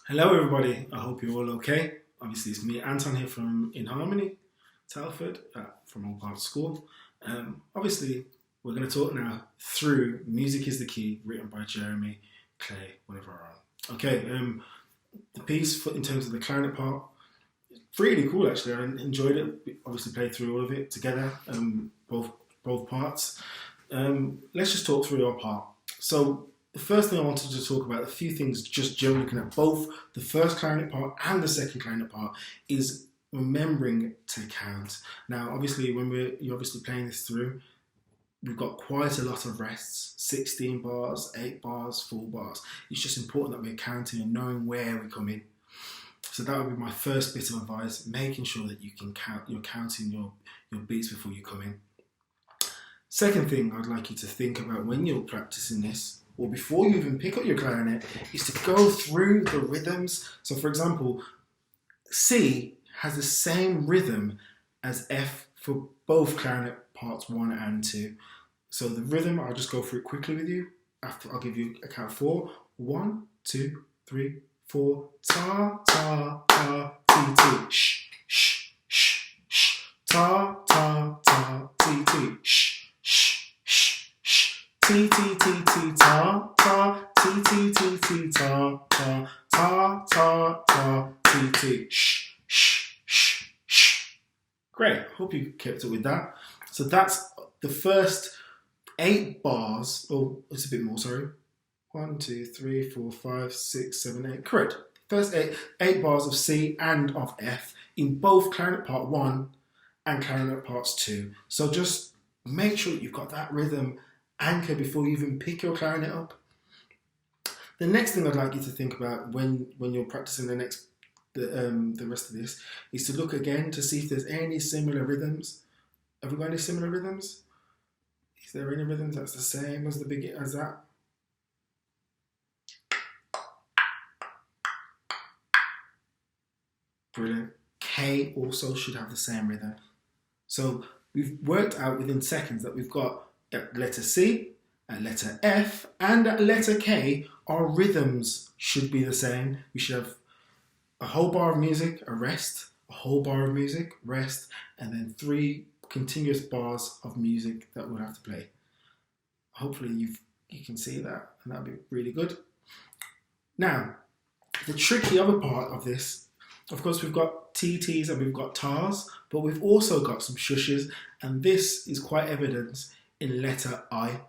Hello everybody, I hope you're all okay. Obviously it's me, Anton here from In Harmony, Telford, from All Parts School. Obviously we're going to talk now through Music is the Key, written by Jeremy, Clay, whatever on. Okay, the piece in terms of the clarinet part, really cool actually. I enjoyed it. We obviously played through all of it together, both parts. Let's just talk through our part. So the first thing I wanted to talk about, a few things just generally looking at both the first clarinet part and the second clarinet part, is remembering to count. Now obviously when you're obviously playing this through, we've got quite a lot of rests, 16 bars, 8 bars, 4 bars. It's just important that we're counting and knowing where we come in. So that would be my first bit of advice, making sure that you can count, you're counting your beats before you come in. Second thing I'd like you to think about when you're practicing this, or before you even pick up your clarinet, is to go through the rhythms. So for example, C has the same rhythm as F for both clarinet parts 1 and 2. So the rhythm, I'll just go through it quickly with you. After I'll give you a count 4. 1, 2, 3, 4. Ta, ta, ta, ti, ti. Shh, shh, shh, shh. Ta, ta, ta, ti, ti. Shh, shh, shh, shh. Ti, ti, ti, ti, ta, ta. Ti, ti, ti, ti, ta, ta. Ta, ta, ta, ti, ti. Shh, shh, shh, shh. Great, hope you kept it with that. So that's the first 8 bars. Oh, it's a bit more, sorry. 1, 2, 3, 4, 5, 6, 7, 8. Correct. First 8 bars of C and of F in both clarinet part 1 and clarinet parts 2. So just make sure you've got that rhythm anchor before you even pick your clarinet up. The next thing I'd like you to think about when you're practicing the rest of this is to look again to see if there's any similar rhythms. Have we got any similar rhythms? Is there any rhythms that's the same as that? Brilliant. K also should have the same rhythm. So we've worked out within seconds that we've got at letter C, at letter F, and at letter K, our rhythms should be the same. We should have a whole bar of music, a rest, a whole bar of music, rest, and then 3 continuous bars of music that we'll have to play. Hopefully you can see that, and that'll be really good. Now, the tricky other part of this, of course, we've got TTs and we've got TAs, but we've also got some shushes, and this is quite evident in letter I.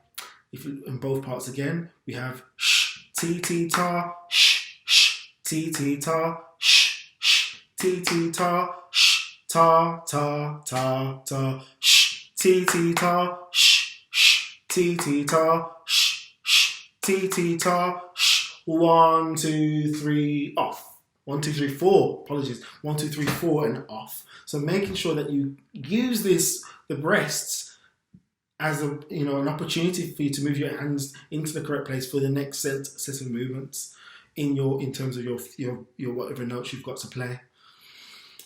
In both parts again, we have sh, TT, ta, sh, sh, TT, ta, sh, sh, TT, ta, sh, ta, ta, ta, ta, sh, TT, ta, sh, sh, TT, ta, sh, sh, TT, ta, sh. 1, 2, 3, off. 1, 2, 3, 4. Apologies. 1, 2, 3, 4, and off. So making sure that you use the breasts as an opportunity for you to move your hands into the correct place for the next set of movements in terms of your whatever notes you've got to play.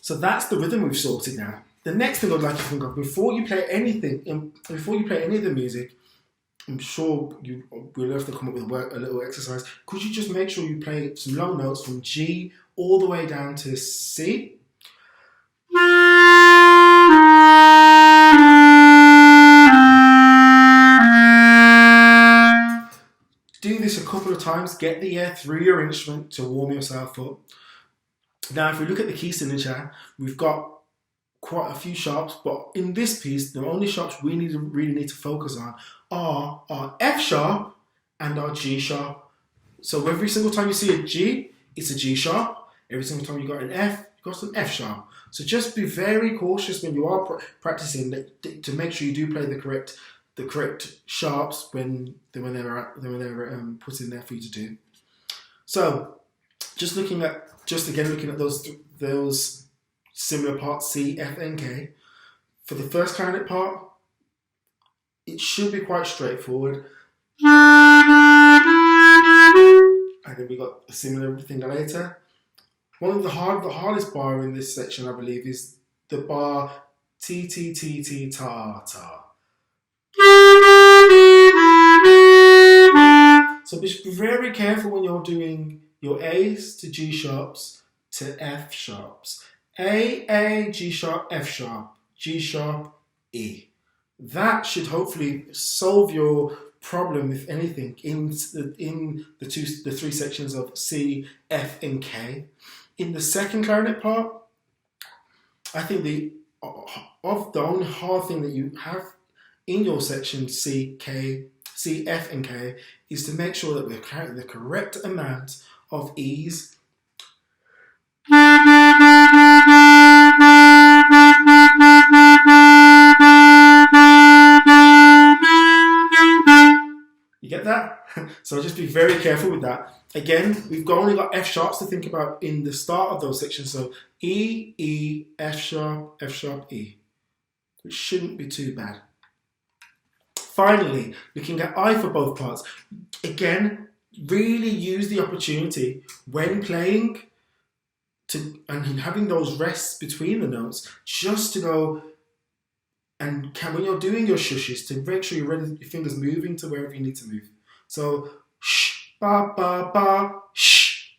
So that's the rhythm we've sorted now. The next thing I'd like you to think of before you play anything, before you play any of the music, I'm sure you will have to come up with a little exercise. Could you just make sure you play some long notes from G all the way down to C? Do this a couple of times. Get the air through your instrument to warm yourself up. Now, if we look at the key signature, we've got quite a few sharps, but in this piece, the only sharps we really need to focus on are our F sharp and our G sharp. So every single time you see a G, it's a G sharp. Every single time you got an F, you got an F sharp. So just be very cautious when you are practicing to make sure you do play the correct sharps when they're put in there for you to do. So just looking at those similar parts C, F, and K. For the first clarinet part, it should be quite straightforward. And then we got a similar thing later. One of the hardest bar in this section, I believe, is the bar T, T, T, T, ta, ta. So be very careful when you're doing your A's to G sharps to F sharps. A, G sharp, F sharp, G sharp, E. That should hopefully solve your problem, if anything, in the three sections of C, F, and K. In the second clarinet part, I think the only hard thing that you have in your section C, F, and K is to make sure that we're carrying the correct amount of E's. You get that? So just be very careful with that. Again, we've only got F sharps to think about in the start of those sections. So E, E, F sharp, E, which shouldn't be too bad. Finally, looking at I for both parts. Again, really use the opportunity when playing and having those rests between the notes, just to go and when you're doing your shushes, to make sure your fingers moving to wherever you need to move. So sh, ba, ba, ba, sh,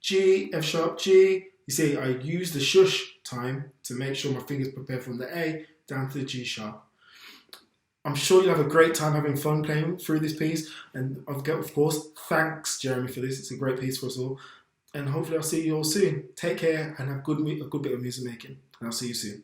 G, F sharp, G. You see, I use the shush time to make sure my fingers prepare from the A down to the G sharp. I'm sure you'll have a great time having fun playing through this piece. And of course, thanks, Jeremy, for this. It's a great piece for us all. And hopefully I'll see you all soon. Take care and have a good bit of music making. And I'll see you soon.